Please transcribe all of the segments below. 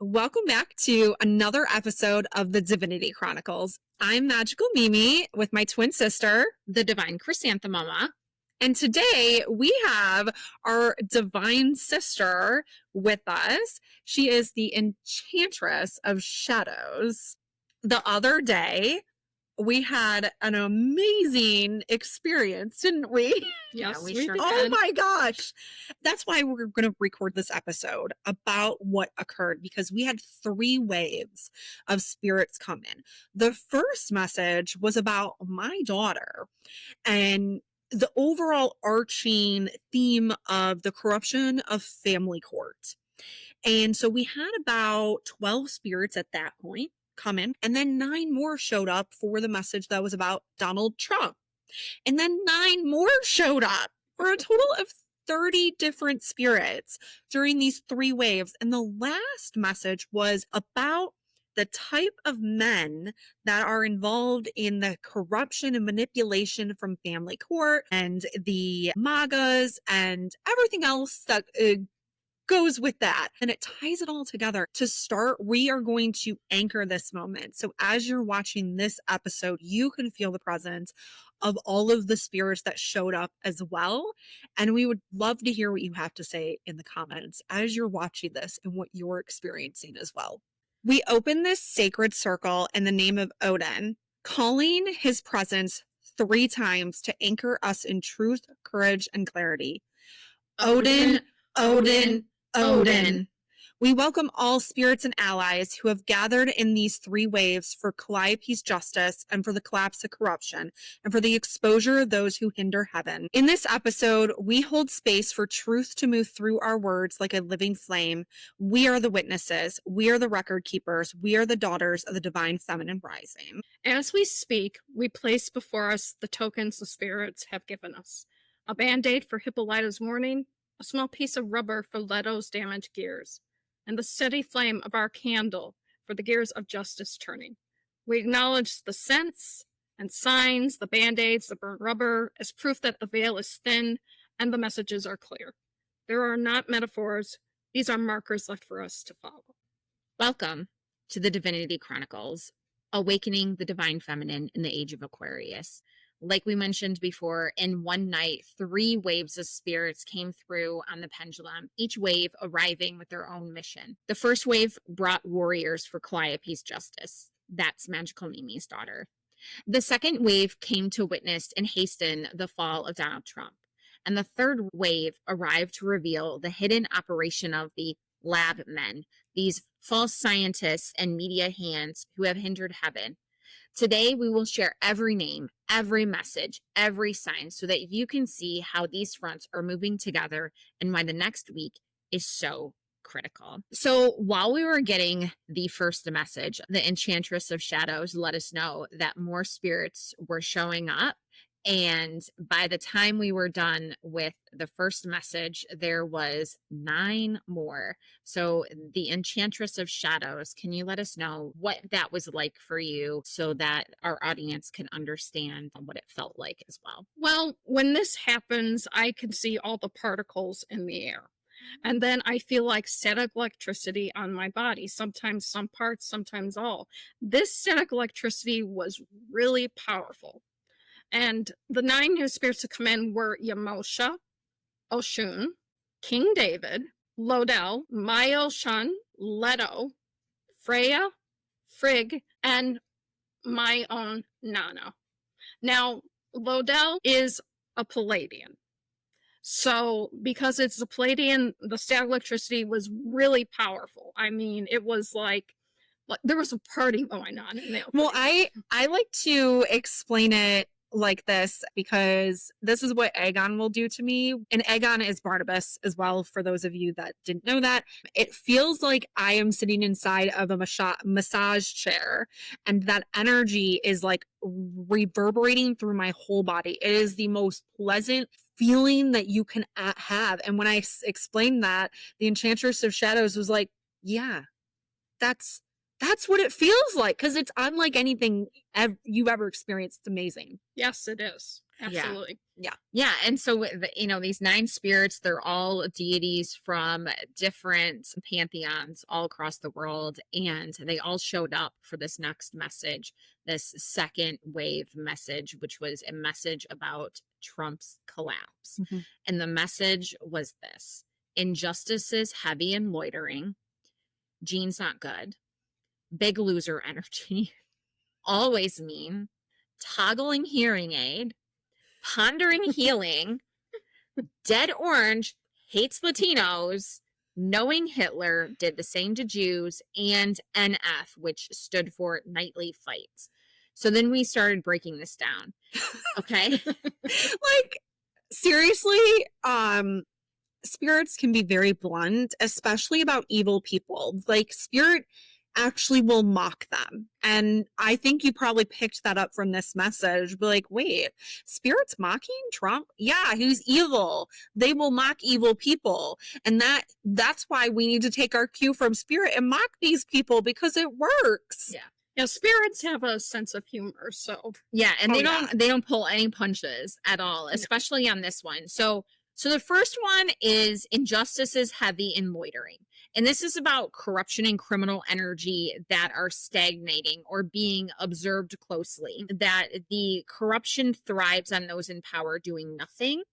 Welcome back to another episode of the Divinity Chronicles. I'm Magical Mimi with my twin sister, the Divine Chrysanthemuma. And today we have our divine sister with us. She is the Enchantress of Shadows. The other day, we had an amazing experience, didn't we? Yes, we did. sure did. Oh my gosh. That's why we're going to record this episode about what occurred, because we had 3 waves of spirits come in. The first message was about my daughter and the overall arching theme of the corruption of family court. And so we had about 12 spirits at that point come in, and then 9 more showed up for the message that was about Donald Trump. And then 9 more showed up for a total of 30 different spirits during these 3 waves. And the last message was about the type of men that are involved in the corruption and manipulation from family court and the MAGAs and everything else that goes with that. And it ties it all together. To start, we are going to anchor this moment. So as you're watching this episode, you can feel the presence of all of the spirits that showed up as well. And we would love to hear what you have to say in the comments as you're watching this and what you're experiencing as well. We open this sacred circle in the name of Odin, calling his presence 3 times to anchor us in truth, courage, and clarity. Odin, Odin, Odin. We welcome all spirits and allies who have gathered in these 3 waves for Calliope's justice and for the collapse of corruption and for the exposure of those who hinder heaven. In this episode, we hold space for truth to move through our words like a living flame. We are the witnesses. We are the record keepers. We are the daughters of the divine feminine rising. As we speak, we place before us the tokens the spirits have given us. A band-aid for Hippolyta's warning, a small piece of rubber for Leto's damaged gears, and the steady flame of our candle for the gears of justice turning. We acknowledge the scents and signs, the band-aids, the burnt rubber, as proof that the veil is thin and the messages are clear. There are not metaphors. These are markers left for us to follow. Welcome to the Divinity Chronicles, awakening the divine feminine in the age of Aquarius. Like we mentioned before, in one night, 3 waves of spirits came through on the pendulum, each wave arriving with their own mission. The first wave brought warriors for Calliope's justice. That's Magical Mimi's daughter. The second wave came to witness and hasten the fall of Donald Trump. And the third wave arrived to reveal the hidden operation of the lab men, these false scientists and media hands who have hindered heaven. Today, we will share every name, every message, every sign so that you can see how these fronts are moving together and why the next week is so critical. So while we were getting the first message, the Enchantress of Shadows let us know that more spirits were showing up. And by the time we were done with the first message, there was 9 more. So the Enchantress of Shadows, can you let us know what that was like for you so that our audience can understand what it felt like as well? Well, when this happens, I can see all the particles in the air. And then I feel like static electricity on my body, sometimes some parts, sometimes all. This static electricity was really powerful. And the 9 new spirits to come in were Yamosha, Oshun, King David, Lodell, Myoshan, Leto, Freya, Frigg, and my own Nana. Now, Lodell is a Palladian. So because it's a Palladian, the static electricity was really powerful. I mean, it was like there was a party going on in there. Well, I like to explain it like this because this is what Aegon will do to me. And Aegon is Barnabas as well, for those of you that didn't know that. It feels like I am sitting inside of a massage chair, and that energy is like reverberating through my whole body. It is the most pleasant feeling that you can have. And when I explained that, the Enchantress of Shadows was like, yeah, that's what it feels like, because it's unlike anything you've ever experienced. It's amazing. Yes, it is. Absolutely. Yeah, and so these 9 spirits, they're all deities from different pantheons all across the world, and they all showed up for this next message, this second wave message, which was a message about Trump's collapse. Mhm. And the message was this: injustice is heavy and loitering, Gene's not good, big loser energy, always mean, toggling hearing aid, pondering healing, dead orange, hates Latinos, knowing Hitler, did the same to Jews, and NF, which stood for nightly fights. So then we started breaking this down. Okay. Like, seriously, spirits can be very blunt, especially about evil people. Like, spirit actually will mock them. And I think you probably picked that up from this message. But like, wait, spirit's mocking Trump? Yeah, he's evil. They will mock evil people. And that's why we need to take our cue from spirit and mock these people, because it works. Yeah. Yeah, spirits have a sense of humor, so Yeah, and Oh, they don't pull any punches at all, especially on this one. So the first one is injustice is heavy and loitering. And this is about corruption and criminal energy that are stagnating or being observed closely. That the corruption thrives on those in power doing nothing.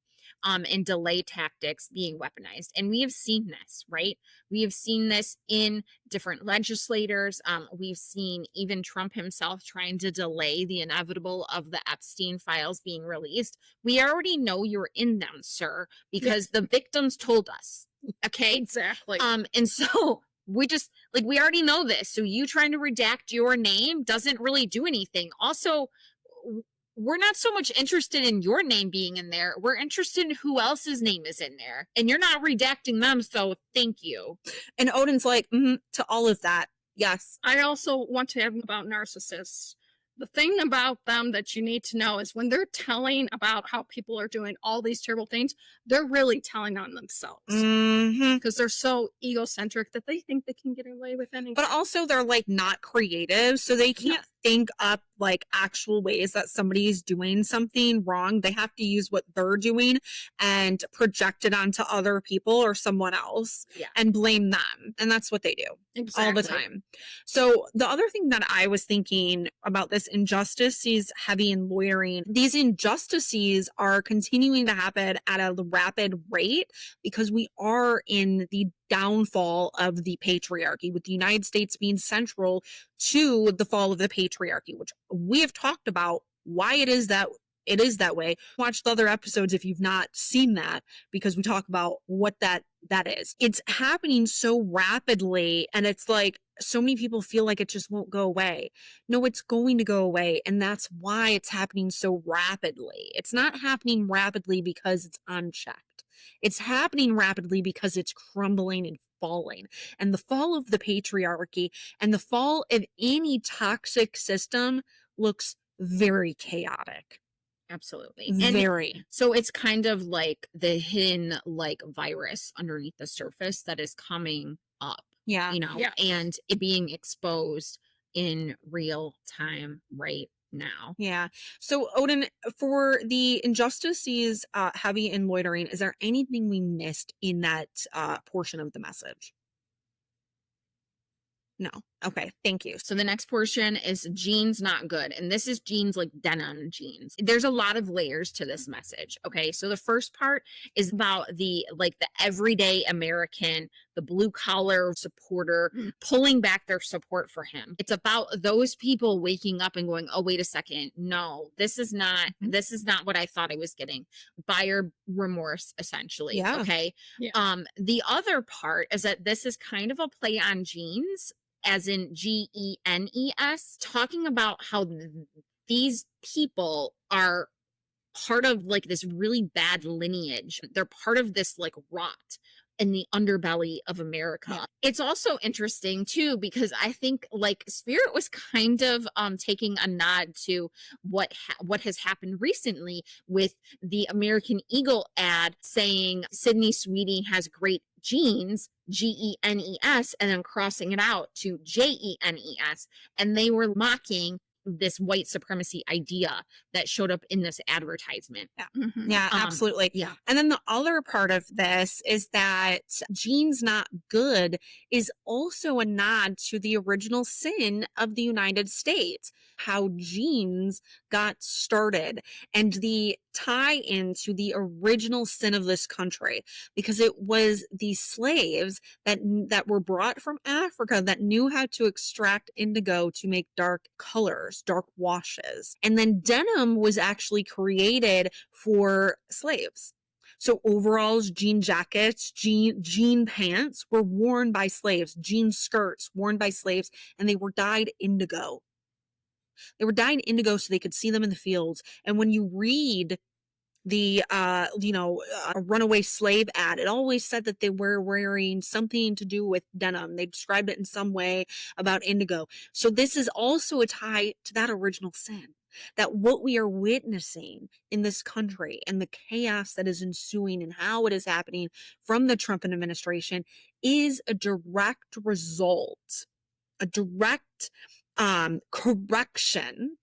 And delay tactics being weaponized. And we have seen this, right? We have seen this in different legislators. We've seen even Trump himself trying to delay the inevitable of the Epstein files being released. We already know you're in them, sir, because the victims told us. Okay. exactly. And so we just we already know this. So you trying to redact your name doesn't really do anything. Also, we're not so much interested in your name being in there. We're interested in who else's name is in there. And you're not redacting them, so thank you. And Odin's like, to all of that. Yes. I also want to add about narcissists. The thing about them that you need to know is when they're telling about how people are doing all these terrible things, they're really telling on themselves. Mm-hmm. Because they're so egocentric that they think they can get away with anything. But also they're like not creative, so they can't think up like actual ways that somebody's doing something wrong. They have to use what they're doing and project it onto other people or someone else and blame them. And that's what they do all the time. So the other thing that I was thinking about this injustice is heavy and loitering. These injustices are continuing to happen at a rapid rate because we are in the downfall of the patriarchy, with the United States being central to the fall of the patriarchy, which we have talked about why it is that way. Watch the other episodes if you've not seen that, because we talk about what that is. It's happening so rapidly, and it's like so many people feel like it just won't go away. No, it's going to go away, and that's why it's happening so rapidly. It's not happening rapidly because it's unchecked. It's happening rapidly because it's crumbling and falling. And the fall of the patriarchy and the fall of any toxic system looks very chaotic. Absolutely. Very. So it's kind of like the hidden virus underneath the surface that is coming up. Yeah. And it being exposed in real time right now. Yeah. So Odin, for the injustices heavy and loitering, is there anything we missed in that portion of the message? No. Okay. Thank you. So the next portion is Gene's not good. And this is Gene's denim jeans. There's a lot of layers to this message. Okay. So the first part is about the everyday American, the blue collar supporter pulling back their support for him. It's about those people waking up and going, oh, wait a second. No, this is not what I thought I was getting. Buyer remorse, essentially. Yeah. Okay. Yeah. The other part is that this is kind of a play on genes, as in GENES, talking about how these people are part of this really bad lineage. They're part of this rot in the underbelly of America. Yeah. It's also interesting too, because I think Spirit was kind of taking a nod to what has happened recently with the American Eagle ad saying Sydney Sweeney has great genes, GENES, and then crossing it out to JENES. And they were mocking this white supremacy idea that showed up in this advertisement. Mhm. Yeah, absolutely. Yeah. And then the other part of this is that genes not good is also a nod to the original sin of the United States, how genes got started, and the tie into the original sin of this country, because it was the slaves that were brought from Africa that knew how to extract indigo to make dark colors, dark washes. And then denim was actually created for slaves. So overalls, jean jackets, jean pants were worn by slaves, jean skirts worn by slaves, and they were dyed indigo. They were dyed indigo so they could see them in the fields. And when you read the a runaway slave ad, it always said that they were wearing something to do with denim. They described it in some way about indigo. So this is also a tie to that original sin, that what we are witnessing in this country and the chaos that is ensuing and how it is happening from the Trump administration is a direct result, a direct correction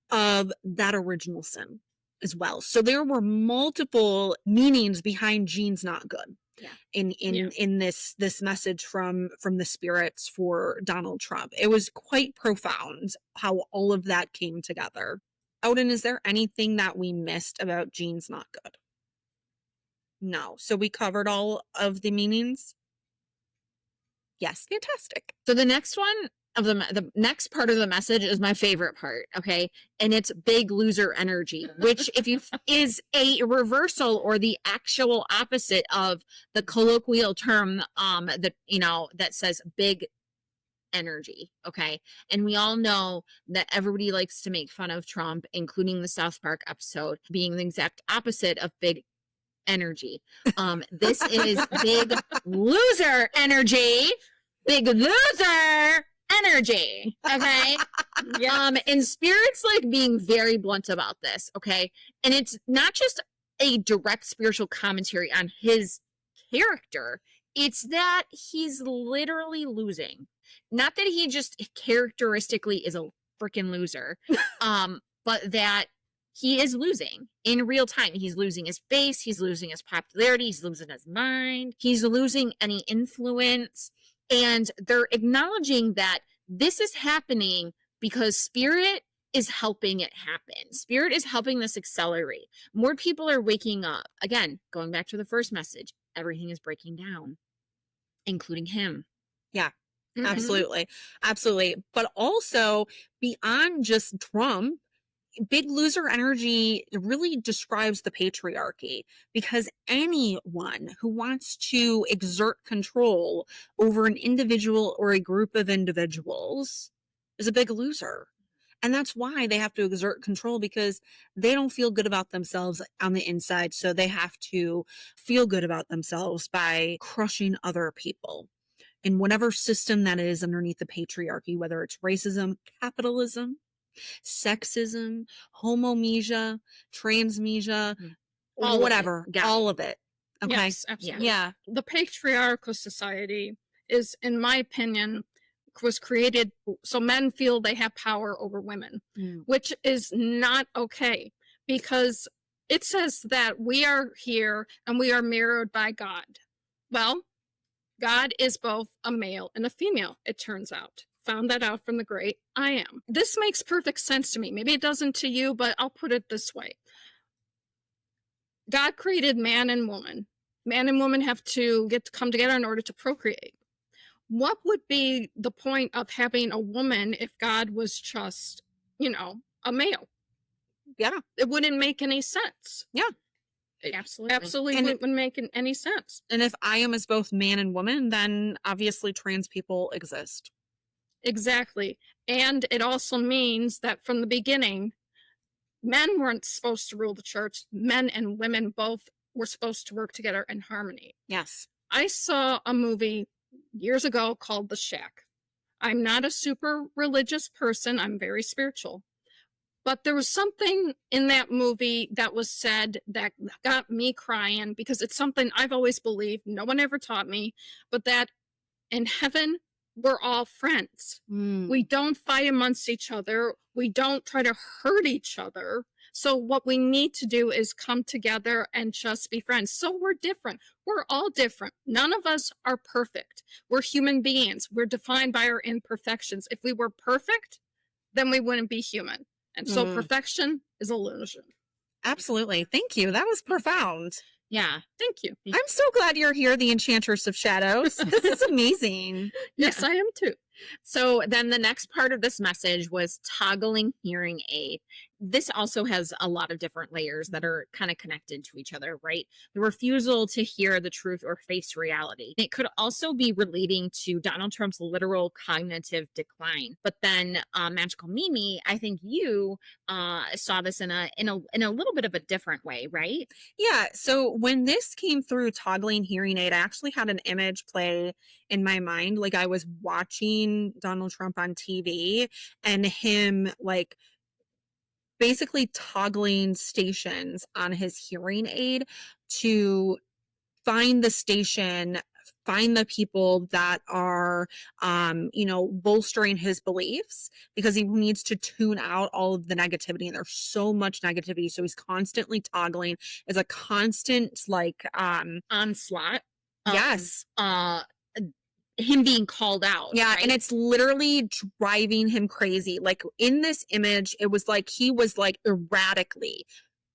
of that original sin as well. So there were multiple meanings behind genes not good. Yeah. In this message from the spirits for Donald Trump. It was quite profound how all of that came together. Odin, is there anything that we missed about genes not good? No. So we covered all of the meanings? Yes, fantastic. So the next one of the next part of the message is my favorite part, okay? And it's big loser energy, which if you is a reversal or the actual opposite of the colloquial term that says big energy, okay? And we all know that everybody likes to make fun of Trump, including the South Park episode being the exact opposite of big energy. This is big loser energy. Big loser energy. Okay. And Spirit's like being very blunt about this. Okay. And it's not just a direct spiritual commentary on his character. It's that he's literally losing. Not that he just characteristically is a freaking loser. But that he is losing in real time. He's losing his base. He's losing his popularity. He's losing his mind. He's losing any influence. And they're acknowledging that this is happening because Spirit is helping it happen. Spirit is helping this accelerate. More people are waking up. Again, going back to the first message, everything is breaking down, including him. Yeah. Mhm. Absolutely. Absolutely. But also beyond just Trump, big loser energy really describes the patriarchy, because anyone who wants to exert control over an individual or a group of individuals is a big loser. And that's why they have to exert control, because they don't feel good about themselves on the inside. So they have to feel good about themselves by crushing other people in whatever system that is underneath the patriarchy, whether it's racism, capitalism, sexism, homomesia, transmesia, All of whatever, it. Got all of it. Okay. Yes, absolutely. Yeah. The patriarchal society is, in my opinion, was created so men feel they have power over women, which is not okay, because it says that we are here and we are mirrored by God. Well, God is both a male and a female, it turns out. Found that out from the great I Am. This makes perfect sense to me. Maybe it doesn't to you, but I'll put it this way. God created man and woman. Man and woman have to come together in order to procreate. What would be the point of having a woman if God was just, a male? Yeah. It wouldn't make any sense. Yeah. Absolutely. Absolutely And wouldn't make any sense. And if I am is both man and woman, then obviously trans people exist. Exactly. And it also means that from the beginning, men weren't supposed to rule the church. Men and women both were supposed to work together in harmony. Yes. I saw a movie years ago called The Shack. I'm not a super religious person. I'm very spiritual. But there was something in that movie that was said that got me crying, because it's something I've always believed. No one ever taught me, but that in heaven, we're all friends. Mm. We don't fight amongst each other. We don't try to hurt each other. So what we need to do is come together and just be friends. So we're different. We're all different. None of us are perfect. We're human beings. We're defined by our imperfections. If we were perfect, then we wouldn't be human. And so Mm. perfection is illusion. Absolutely. Thank you. That was profound. Yeah. Thank you. I'm so glad you're here, the Enchantress of Shadows. This is amazing. Yes, I am too. So then the next part of this message was toggling hearing aid. This also has a lot of different layers that are kind of connected to each other, right? The refusal to hear the truth or face reality. It could also be relating to Donald Trump's literal cognitive decline. But then Magical Mimi, I think you saw this in a little bit of a different way, right? Yeah. So when this came through toggling hearing aid, I actually had an image play in my mind. Like I was watching Donald Trump on TV and him like basically toggling stations on his hearing aid to find the station, find the people that are bolstering his beliefs, because he needs to tune out all of the negativity, and there's so much negativity, so he's constantly toggling. It's a constant like Onslaught. yes. Him being called out. Yeah, right? and it's literally driving him crazy. Like in this image, it was like he was like erratically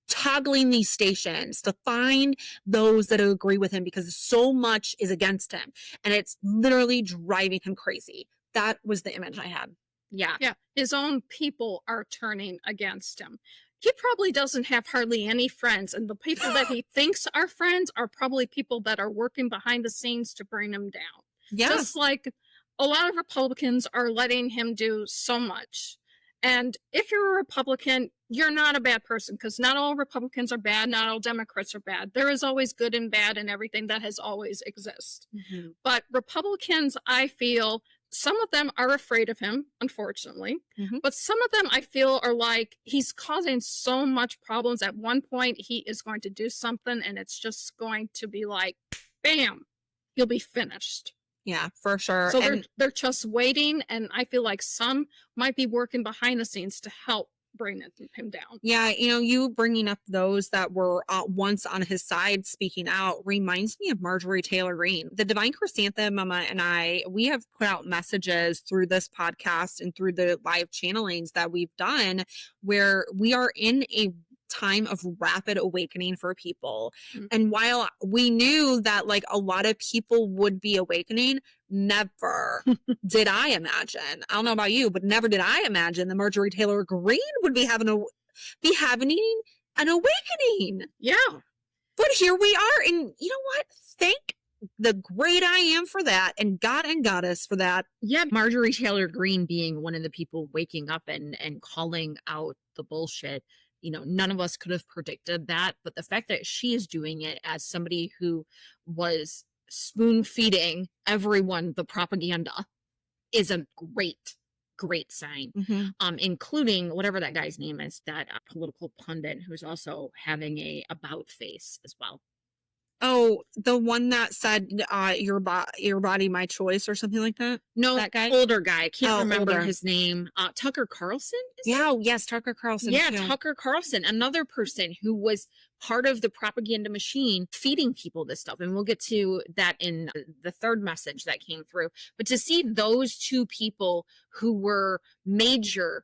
toggling these stations to find those that agree with him, because so much is against him, and it's literally driving him crazy. That was the image I had. Yeah. Yeah, his own people are turning against him. He probably doesn't have hardly any friends, and the people that he thinks are friends are probably people that are working behind the scenes to bring him down. Yeah. Just like a lot of Republicans are letting him do so much. And if you're a Republican, you're not a bad person, because not all Republicans are bad, not all Democrats are bad. There is always good and bad and everything. That has always existed. Mhm. But Republicans, I feel, some of them are afraid of him, unfortunately. Mhm. But some of them I feel are like, he's causing so much problems. At one point, he is going to do something, and it's just going to be like, bam, he'll be finished. Yeah, for sure. So And they're just waiting, and I feel like some might be working behind the scenes to help bring him down. yeah, you bringing up those that were once on his side speaking out reminds me of Marjorie Taylor Greene. The Divine Chrysanthemum and we have put out messages through this podcast and through the live channelings that we've done, where we are in a time of rapid awakening for people. Mhm. And while we knew that like a lot of people would be awakening, never did I imagine. I don't know about you, but never did I imagine that Marjorie Taylor Greene would be having an awakening. Yeah. But here we are, and you know what? Thank the great I am for that, and God and Goddess for that. Yeah, Marjorie Taylor Greene being one of the people waking up and calling out the bullshit. None of us could have predicted that, but the fact that she is doing it as somebody who was spoon feeding everyone the propaganda is a great sign. Including whatever that guy's name is, that political pundit who's also having a about face as well. Oh, the one that said your body, my choice, or something like that? No, That guy? older guy. I can't remember older. his name. Tucker Carlson? Yes, Tucker Carlson. Yeah, too. Tucker Carlson, another person who was part of the propaganda machine feeding people this stuff. And we'll get to that in the third message that came through. But to see those two people who were major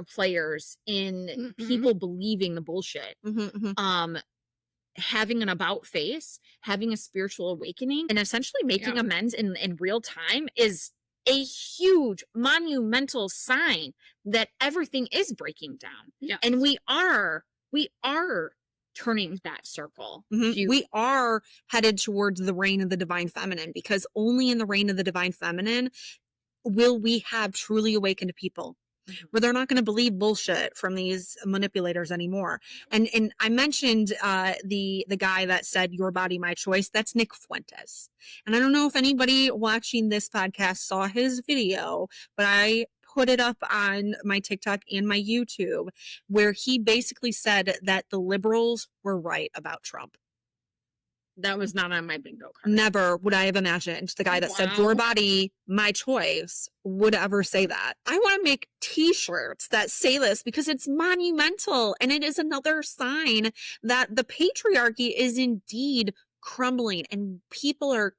players in people believing the bullshit, having an about face, having a spiritual awakening, and essentially making amends in real time is a huge monumental sign that everything is breaking down. Yeah. And we are turning that circle. We are headed towards the reign of the divine feminine, because only in the reign of the divine feminine will we have truly awakened people, where they're not going to believe bullshit from these manipulators anymore. And I mentioned the guy that said your body, my choice. That's Nick Fuentes. And I don't know if anybody watching this podcast saw his video, but I put it up on my TikTok and my YouTube, where he basically said that the liberals were right about Trump. That was not on my bingo card. Never would I have imagined the guy that said, Wow. your body, my choice, would ever say that. I want to make t-shirts that say this because it's monumental. And it is another sign that the patriarchy is indeed crumbling and people are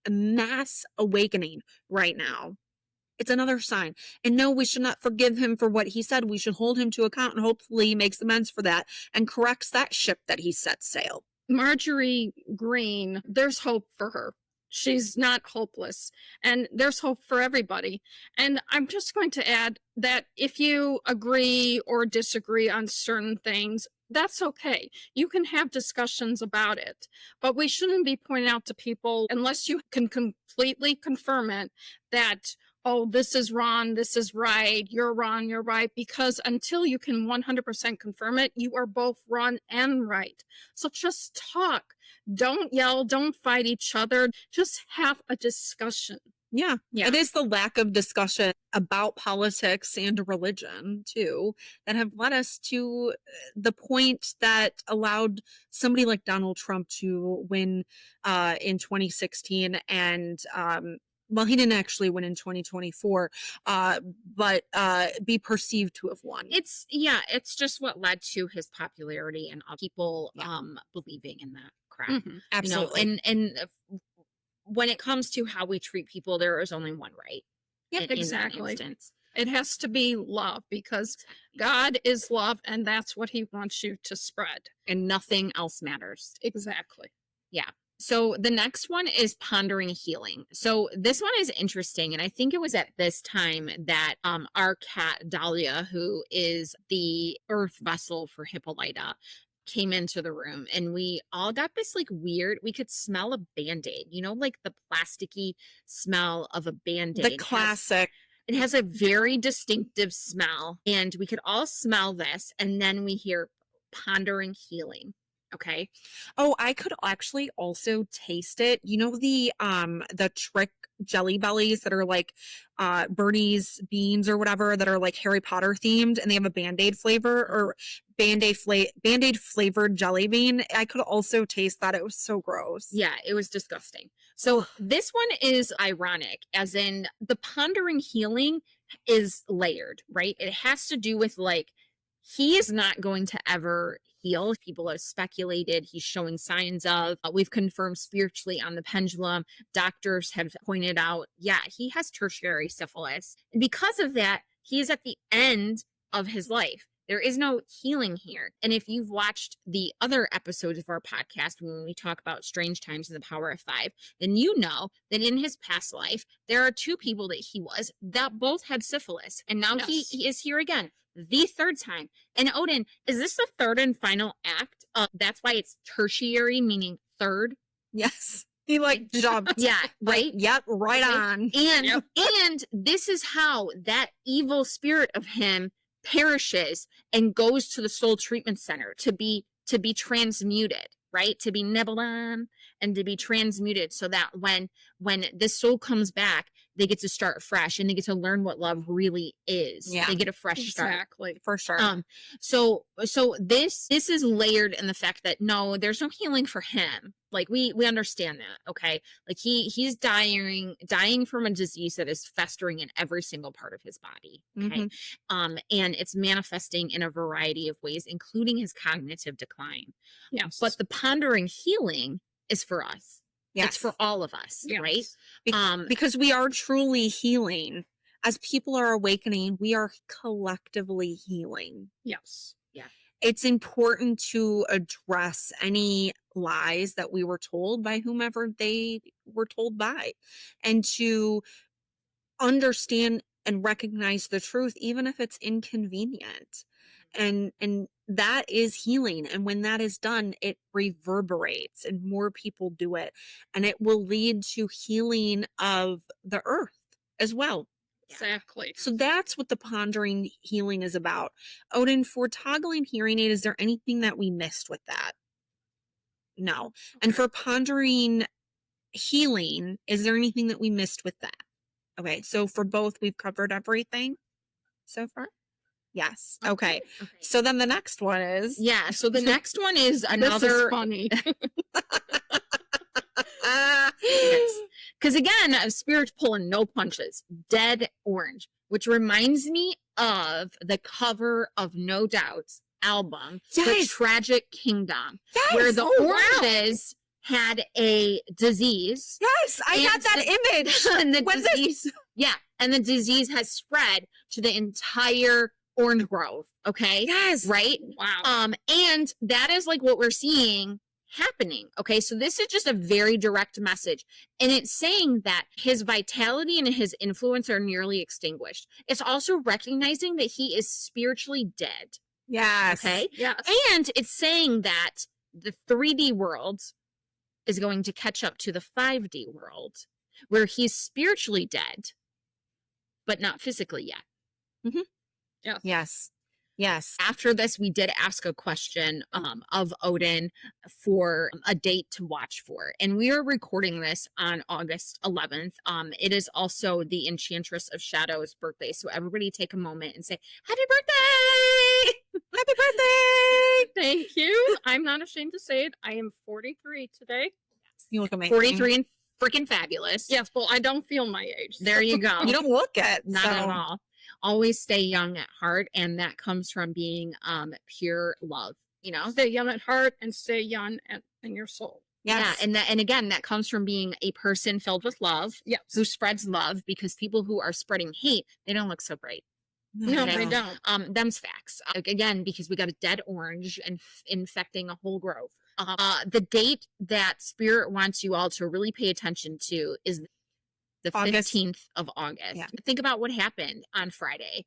mass awakening right now. It's another sign. And no, we should not forgive him for what he said. We should hold him to account and hopefully he makes amends for that and corrects that ship that he set sail. Marjorie Green, there's hope for her. She's not hopeless. And there's hope for everybody. And I'm just going to add that if you agree or disagree on certain things, that's okay. You can have discussions about it. But we shouldn't be pointing out to people, unless you can completely confirm it, that, oh, this is wrong, this is right, you're wrong, you're right, because until you can 100% confirm it, you are both wrong and right. So just talk. Don't yell, don't fight each other. Just have a discussion. Yeah. Yeah. It is the lack of discussion about politics and religion, too, that have led us to the point that allowed somebody like Donald Trump to win in 2016 and well, he didn't actually win in 2024, but be perceived to have won. It's just what led to his popularity and people believing in that crap. Mhm. Absolutely. You know, and when it comes to how we treat people, there is only one right. Yep, in that exactly. instance. It has to be love because God is love and that's what he wants you to spread. And nothing else matters. Exactly. So the next one is pondering healing. So this one is interesting. And I think it was at this time that our cat Dahlia, who is the earth vessel for Hippolyta, came into the room and we all got this like weird, we could smell a Band-Aid, you know, like the plasticky smell of a Band-Aid. The classic. It has a very distinctive smell and we could all smell this and then we hear pondering healing. Okay. Oh, I could actually also taste it. You know the trick jelly bellies that are like Bernie's beans or whatever that are like Harry Potter themed and they have a Band-Aid flavor or Band-Aid flavored jelly bean. I could also taste that. It was so gross. Yeah, it was disgusting. So this one is ironic, as in the pondering healing is layered, right? It has to do with like, he is not going to ever heal. People have speculated he's showing signs of. We've confirmed spiritually on the pendulum. Doctors have pointed out, yeah, he has tertiary syphilis. And because of that, he is at the end of his life. There is no healing here. And if you've watched the other episodes of our podcast, when we talk about strange times and the power of 5, then you know that in his past life, there are 2 people that he was that both had syphilis. And now he is here again, the 3rd time. And Odin, is this the 3rd and final act? That's why it's tertiary, meaning 3rd. Yes. He like jumped. Yeah, right? Yep, right on. And this is how that evil spirit of him perishes and goes to the soul treatment center to be transmuted, right? To be nibbled on and to be transmuted so that when this soul comes back, they get to start fresh and they get to learn what love really is. Yeah. They get a fresh start. Exactly. For sure. So this is layered in the fact that no, there's no healing for him. Like we understand that, okay? Like he's dying from a disease that is festering in every single part of his body, okay? And it's manifesting in a variety of ways, including his cognitive decline. Yes. But the pondering healing is for us. Yes. It's for all of us, right? Because we are truly healing. As people are awakening, we are collectively healing. Yes. Yeah. It's important to address any lies that we were told by whomever they were told by, and to understand and recognize the truth, even if it's inconvenient. And that is healing. And when that is done, it reverberates and more people do it. And it will lead to healing of the earth as well. Exactly. So that's what the pondering healing is about. Odin, for toggling hearing aid, is there anything that we missed with that? No. Okay. And for pondering healing, is there anything that we missed with that? Okay. So for both, we've covered everything so far? Yes. Okay. So then the next one is. Yeah. So the next one is another. This is funny. Because again, Spirit's pulling no punches. Dead orange, which reminds me of the cover of No Doubt's album, The Yes. Tragic Kingdom, Yes. where the Oh, wow. oranges had a disease. Yes, I had And that image. And the When this- disease, yeah, and the disease has spread to the entire orange grove. Okay, Yes. right. Wow. And that is like what we're seeing happening. Okay, so this is just a very direct message, and it's saying that his vitality and his influence are nearly extinguished. It's also recognizing that he is spiritually dead. Yes. Okay, Yes. and it's saying that the 3D world is going to catch up to the 5D world, where he's spiritually dead, but not physically yet. Yes. Yes. Yes. After this, we did ask a question of Odin for a date to watch for. And we are recording this on August 11th. It is also the Enchantress of Shadow's birthday. So everybody take a moment and say, Happy birthday! Happy birthday! Thank you. I'm not ashamed to say it. I am 43 today. You look amazing. 43 and freaking fabulous. Yes, well, I don't feel my age. There you go. You don't look it. Not so. at all. Always stay young at heart. And that comes from being pure love, you know? Stay young at heart and stay young in your soul. Yes. Yeah, and again, that comes from being a person filled with love, Yes. who spreads love, because people who are spreading hate, they don't look so great. No, Okay. they don't. Them's facts. Again, because we got a dead orange and infecting a whole grove. The date that Spirit wants you all to really pay attention to is the August. 15th of August. Yeah. Think about what happened on Friday.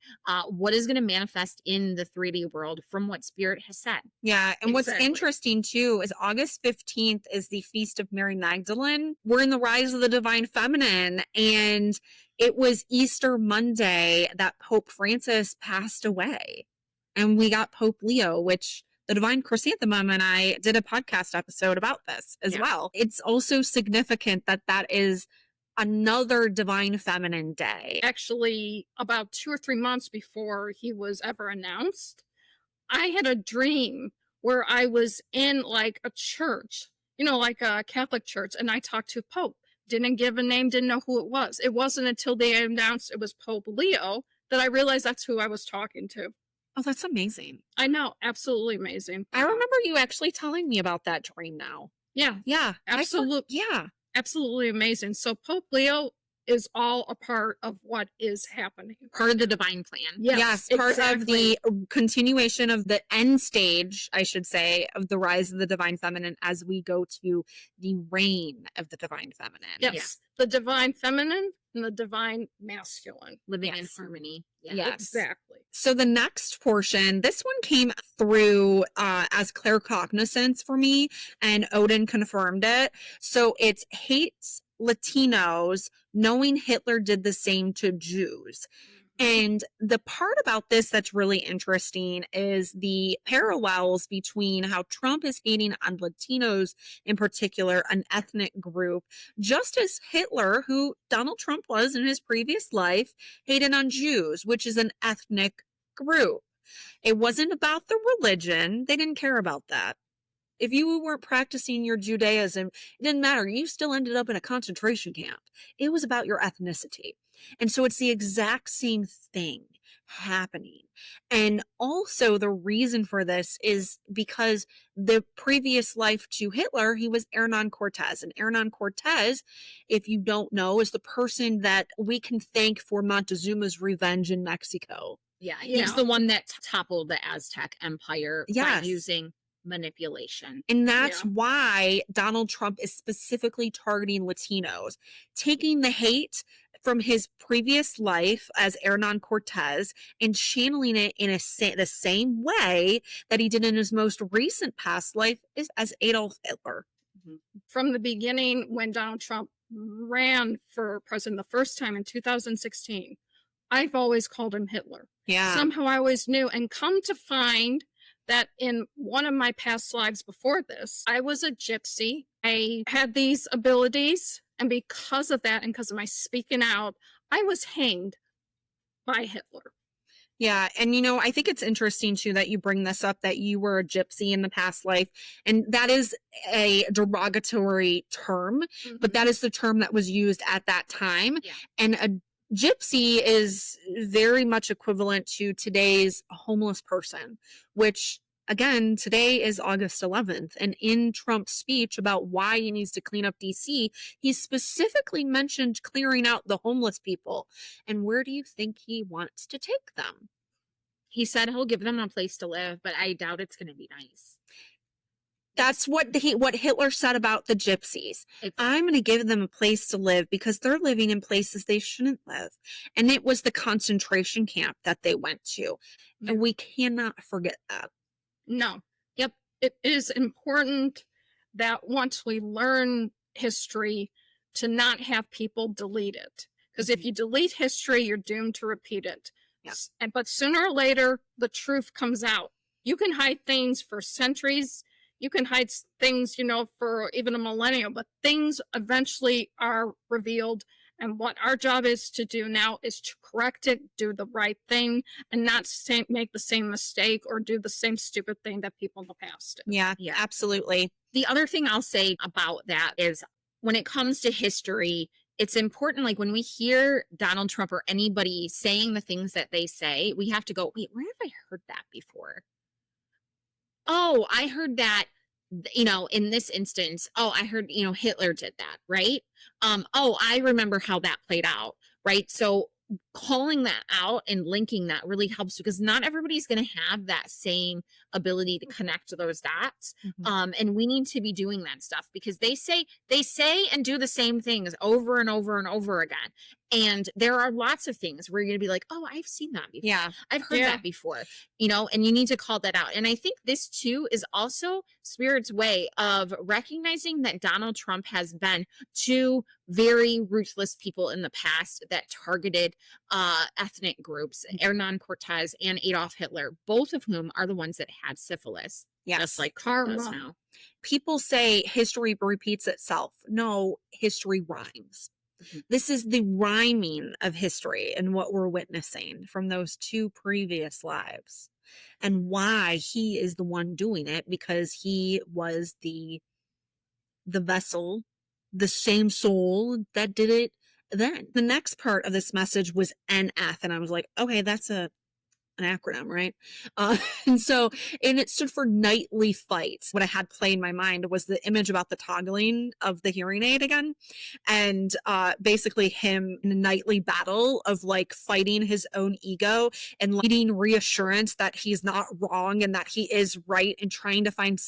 What is going to manifest in the 3D world from what Spirit has said. Yeah. And what's Exactly. interesting too is August 15th is the Feast of Mary Magdalene. We're in the Rise of the Divine Feminine, and it was Easter Monday that Pope Francis passed away. And we got Pope Leo, which the Divine Chrysanthemum and I did a podcast episode about this as Yeah. well. It's also significant that that is another Divine Feminine day. Actually, about 2 or 3 months before he was ever announced, I had a dream where I was in like a church, like a Catholic church, and I talked to Pope. Didn't give a name, didn't know who it was. It wasn't until they announced it was Pope Leo that I realized that's who I was talking to. Oh, that's amazing. I know, absolutely amazing. I remember you actually telling me about that dream now. Yeah, Yeah. Absolute- Yeah. absolutely amazing. So Pope Leo is all a part of what is happening. Part of the divine plan. Yes, part exactly. of the continuation of the end stage, I should say, of the rise of the Divine Feminine as we go to the reign of the Divine Feminine. Yes, Yeah. the divine feminine and the divine masculine. Living in Yes. harmony. Yeah. Yes. Exactly. So the next portion, this one came through as claircognizance for me, and Odin confirmed it. So it's hates Latinos, knowing Hitler did the same to Jews. And the part about this that's really interesting is the parallels between how Trump is hating on Latinos in particular, an ethnic group, just as Hitler, who Donald Trump was in his previous life, hated on Jews, which is an ethnic group. It wasn't about the religion. They didn't care about that. If you weren't practicing your Judaism, it didn't matter. You still ended up in a concentration camp. It was about your ethnicity. And so it's the exact same thing happening. And also the reason for this is because the previous life to Hitler, he was Hernan Cortez. And Hernan Cortez, if you don't know, is the person that we can thank for Montezuma's revenge in Mexico. Yeah. Yeah. He's the one that toppled the Aztec Empire Yes. by using manipulation. And that's Yeah. why Donald Trump is specifically targeting Latinos, taking the hate from his previous life as Hernan Cortez and channeling it in the same way that he did in his most recent past life as Adolf Hitler. From the beginning, when Donald Trump ran for president the first time in 2016, I've always called him Hitler. Yeah. Somehow I always knew, and come to find that in one of my past lives before this, I was a gypsy. I had these abilities, and because of that, and because of my speaking out, I was hanged by Hitler. Yeah. And, I think it's interesting too that you bring this up that you were a gypsy in the past life. And that is a derogatory term, but that Mhm. is the term that was used at that time. Yeah. And a gypsy is very much equivalent to today's homeless person, which again, today is August 11th. And in Trump's speech about why he needs to clean up DC, he specifically mentioned clearing out the homeless people. And where do you think he wants to take them? He said he'll give them a place to live, but I doubt it's going to be nice. That's what Hitler said about the gypsies. I'm going to give them a place to live because they're living in places they shouldn't live. And it was the concentration camp that they went to. Yeah. And we cannot forget that. No. Yep. It is important that once we learn history to not have people delete it. Because if you delete history, you're doomed to repeat it. Yeah. But sooner or later, the truth comes out. You can hide things for centuries. You can hide things, for even a millennium, but things eventually are revealed. And what our job is to do now is to correct it, do the right thing, and not make the same mistake or do the same stupid thing that people in the past did. Yeah, absolutely. The other thing I'll say about that is when it comes to history, it's important, like when we hear Donald Trump or anybody saying the things that they say, we have to go, wait, where have I heard that before? Oh, I heard that, in this instance, I heard, Hitler did that, right? Oh, I remember how that played out, right? So calling that out and linking that really helps because not everybody's going to have that same ability to connect those dots. And we need to be doing that stuff because they say and do the same things over and over and over again. And there are lots of things where you're going to be like, oh, I've seen that before. Yeah. I've heard that before, and you need to call that out. And I think this too is also Spirit's way of recognizing that Donald Trump has been two very ruthless people in the past that targeted ethnic groups, Hernan Cortez and Adolf Hitler, both of whom are the ones that had syphilis. Yes. Just like Trump does now. People say history repeats itself. No, history rhymes. This is the rhyming of history and what we're witnessing from those two previous lives and why he is the one doing it because he was the vessel, the same soul that did it then. The next part of this message was NF and I was like, okay, that's an acronym, right? And it stood for nightly fights. What I had play in my mind was the image about the toggling of the hearing aid again. And basically him in a nightly battle of like fighting his own ego and needing reassurance that he's not wrong and that he is right and trying to find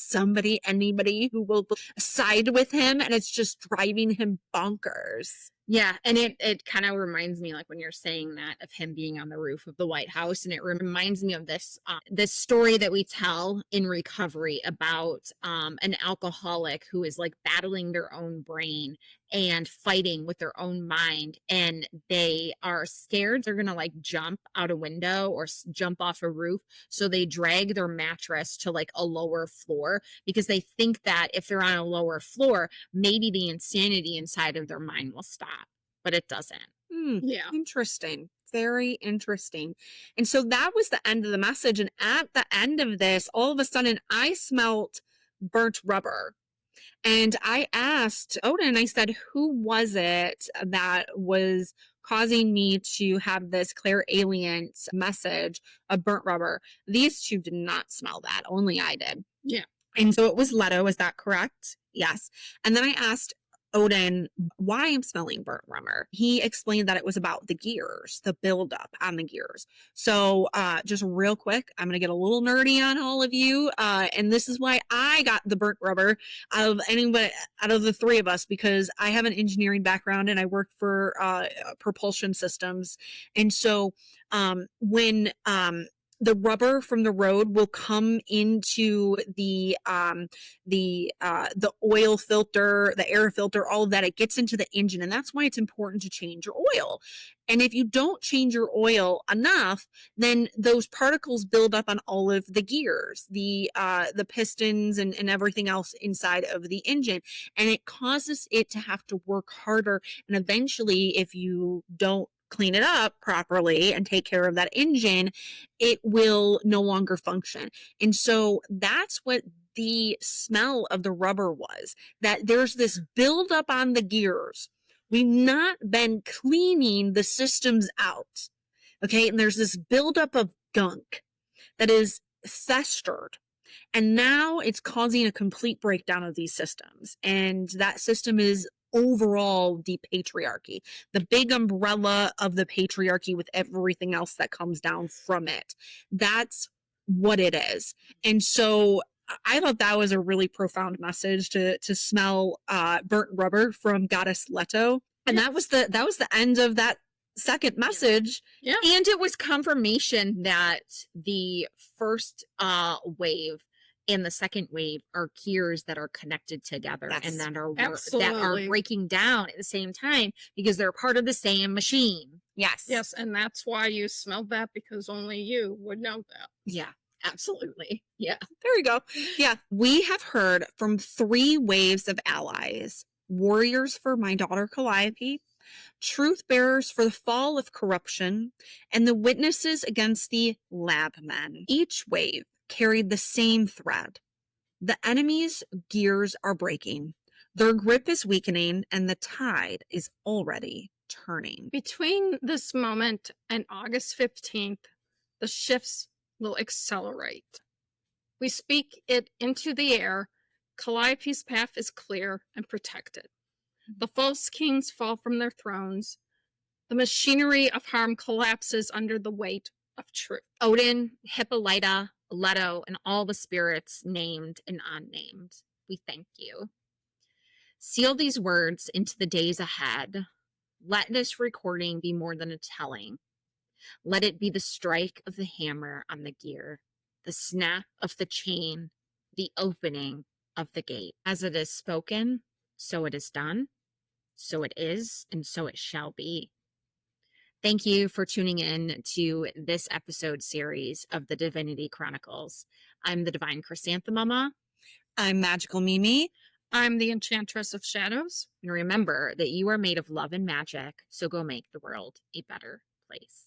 anybody who will side with him. And it's just driving him bonkers. Yeah, and it kind of reminds me, like when you're saying that, of him being on the roof of the White House, and it reminds me of this story that we tell in recovery about an alcoholic who is like battling their own brain and fighting with their own mind, and they are scared they're gonna like jump out a window or jump off a roof, so they drag their mattress to like a lower floor because they think that if they're on a lower floor, maybe the insanity inside of their mind will stop. But it doesn't. Yeah. Interesting. Very interesting. And so that was the end of the message. And at the end of this, all of a sudden, I smelt burnt rubber. And I asked Odin, I said, who was it that was causing me to have this clairalience message of burnt rubber? These two did not smell that. Only I did. Yeah. And so it was Leto. Is that correct? Yes. And then I asked Odin why I'm smelling burnt rubber. He explained that it was about the gears, the buildup on the gears. So just real quick, I'm going to get a little nerdy on all of you. And this is why I got the burnt rubber out of the three of us, because I have an engineering background and I work for propulsion systems. And so when the rubber from the road will come into the oil filter, the air filter, all of that. It gets into the engine, and that's why it's important to change your oil. And if you don't change your oil enough, then those particles build up on all of the gears, the pistons and everything else inside of the engine. And it causes it to have to work harder. And eventually, if you don't clean it up properly and take care of that engine, it will no longer function. And so that's what the smell of the rubber was, that there's this buildup on the gears. We've not been cleaning the systems out. Okay. And there's this buildup of gunk that is festered. And now it's causing a complete breakdown of these systems. And that system is overall the patriarchy, the big umbrella of the patriarchy with everything else that comes down from it. That's what it is. And so I thought that was a really profound message to smell burnt rubber from Goddess Leto. And that was the end of that second message. Yeah. And it was confirmation that the first wave and the second wave are gears that are connected together, Yes. and that are Absolutely. breaking down at the same time because they're part of the same machine. Yes. Yes, and that's why you smelled that, because only you would know that. Yeah, absolutely. Yeah. There you go. Yeah. We have heard from 3 waves of allies: warriors for my daughter Calliope, truth bearers for the fall of corruption, and the witnesses against the lab men. Each wave carried the same thread. The enemy's gears are breaking, their grip is weakening, and the tide is already turning. Between this moment and August 15th, the shifts will accelerate. We speak it into the air. Calliope's path is clear and protected. The false kings fall from their thrones. The machinery of harm collapses under the weight of truth. Odin, Hippolyta, Leto, and all the spirits named and unnamed, we thank you. Seal these words into the days ahead. Let this recording be more than a telling. Let it be the strike of the hammer on the gear, the snap of the chain, the opening of the gate. As it is spoken, so it is done, so it is, and so it shall be. Thank you for tuning in to this episode series of the Divinity Chronicles. I'm the Divine Chrysanthemuma. I'm Magical Mimi. I'm the Enchantress of Shadows. And remember that you are made of love and magic, so go make the world a better place.